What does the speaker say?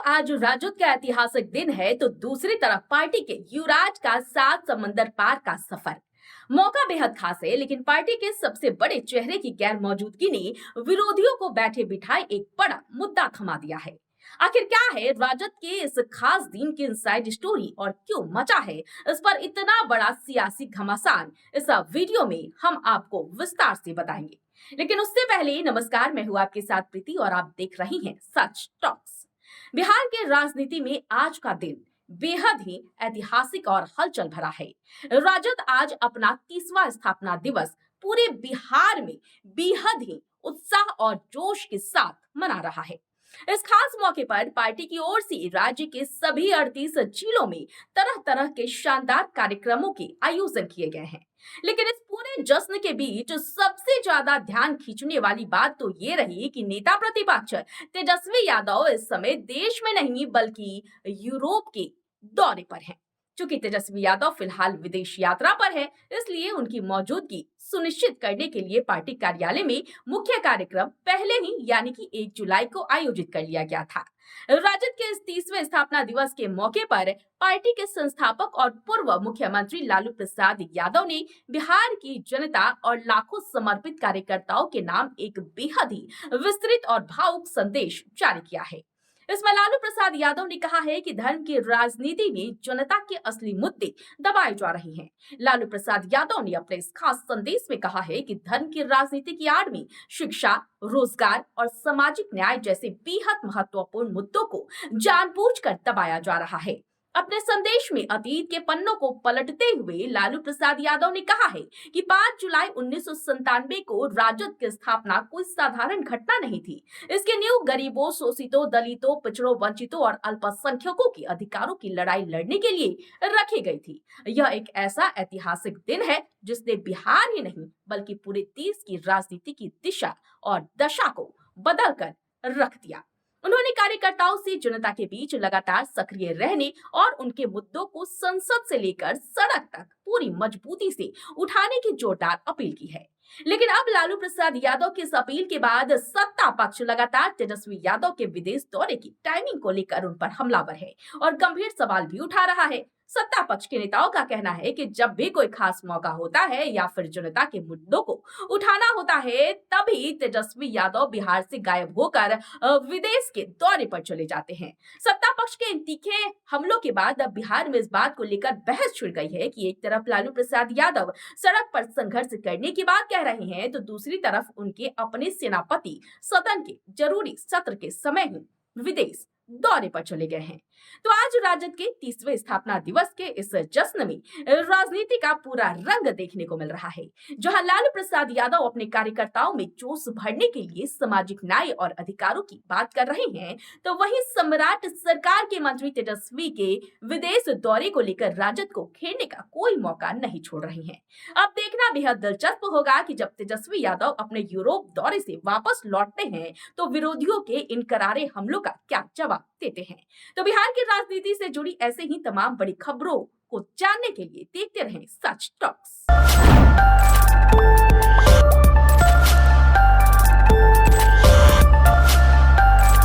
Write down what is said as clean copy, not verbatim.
आज राजद का ऐतिहासिक दिन है तो दूसरी तरफ पार्टी के युवराज का 7 समंदर पार का सफर। मौका बेहद खास है, लेकिन पार्टी के सबसे बड़े चेहरे की गैर मौजूदगी ने विरोधियों को बैठे बिठाए एक बड़ा मुद्दा थमा दिया है। आखिर क्या है राजद के इस खास दिन की इनसाइड स्टोरी और क्यों मचा है इस पर इतना बड़ा सियासी घमासान, इस वीडियो में हम आपको विस्तार से बताएंगे। लेकिन उससे पहले नमस्कार, मैं हूं आपके साथ प्रीति और आप देख रही हैं सच टॉक्स। बिहार के राजनीति में आज का दिन बेहद ही ऐतिहासिक और हलचल भरा है। राजद आज अपना 30वां स्थापना दिवस पूरे बिहार में बेहद ही उत्साह और जोश के साथ मना रहा है। इस खास मौके पर पार्टी की ओर से राज्य के सभी 38 जिलों में तरह तरह के शानदार कार्यक्रमों के आयोजन किए गए हैं। लेकिन इस पूरे जश्न के बीच सबसे ज्यादा ध्यान खींचने वाली बात तो ये रही कि नेता प्रतिपक्ष तेजस्वी यादव इस समय देश में नहीं बल्कि यूरोप के दौरे पर हैं। चूंकि तेजस्वी यादव फिलहाल विदेश यात्रा पर है, इसलिए उनकी मौजूदगी सुनिश्चित करने के लिए पार्टी कार्यालय में मुख्य कार्यक्रम पहले ही यानी कि 1 जुलाई को आयोजित कर लिया गया था। राजद के इस 30वें स्थापना दिवस के मौके पर पार्टी के संस्थापक और पूर्व मुख्यमंत्री लालू प्रसाद यादव ने बिहार की जनता और लाखों समर्पित कार्यकर्ताओं के नाम एक बेहद ही विस्तृत और भावुक संदेश जारी किया है। इसमें लालू प्रसाद यादव ने कहा है कि धर्म की राजनीति में जनता के असली मुद्दे दबाए जा रहे हैं। लालू प्रसाद यादव ने अपने इस खास संदेश में कहा है कि धर्म की राजनीति की आड़ में शिक्षा, रोजगार और सामाजिक न्याय जैसे बेहद महत्वपूर्ण मुद्दों को जानबूझकर दबाया जा रहा है। अपने संदेश में अतीत के पन्नों को पलटते हुए लालू प्रसाद यादव ने कहा है कि 5 जुलाई 1997 को राजद की स्थापना कोई साधारण घटना नहीं थी। इसकी नींव गरीबों, शोषितों, दलितों, पिछड़ों, वंचितों और अल्पसंख्यकों के अधिकारों की लड़ाई लड़ने के लिए रखी गई थी। यह एक ऐसा ऐतिहासिक दिन है जिसने बिहार ही नहीं बल्कि पूरे देश की राजनीति की दिशा और दशा को बदल कर रख दिया। उन्होंने कार्यकर्ताओं से जनता के बीच लगातार सक्रिय रहने और उनके मुद्दों को संसद से लेकर सड़क तक पूरी मजबूती से उठाने की जोरदार अपील की है। लेकिन अब लालू प्रसाद यादव की इस अपील के बाद सत्ता पक्ष लगातार तेजस्वी यादव के विदेश दौरे की टाइमिंग को लेकर उन पर हमलावर है और गंभीर सवाल भी उठा रहा है। सत्ता पक्ष के नेताओं का कहना है कि जब भी कोई खास मौका होता है या फिर जनता के मुद्दों को उठाना होता है, तभी तेजस्वी यादव बिहार से गायब होकर विदेश के दौरे पर चले जाते हैं। सत्ता पक्ष के इन तीखे हमलों के बाद अब बिहार में इस बात को लेकर बहस छिड़ गई है कि एक तरफ लालू प्रसाद यादव सड़क पर संघर्ष करने की बात कह रहे हैं, तो दूसरी तरफ उनके अपने सेनापति सदन के जरूरी सत्र के समय ही विदेश दौरे पर चले गए हैं। तो आज राजद के 30वें स्थापना दिवस के इस जश्न में राजनीति का पूरा रंग देखने को मिल रहा है। जहां लालू प्रसाद यादव अपने कार्यकर्ताओं में जोश भरने के लिए सामाजिक न्याय और अधिकारों की बात कर रहे हैं, तो वहीं सम्राट सरकार के मंत्री तेजस्वी के विदेश दौरे को लेकर राजद को घेरने का कोई मौका नहीं छोड़ रहे हैं। अब देखना बेहद दिलचस्प होगा कि जब तेजस्वी यादव अपने यूरोप दौरे से वापस लौटते हैं तो विरोधियों के इन करारे हमलों का क्या जवाब देते हैं। तो बिहार की राजनीति से जुड़ी ऐसे ही तमाम बड़ी खबरों को जानने के लिए देखते रहें सच टॉक्स।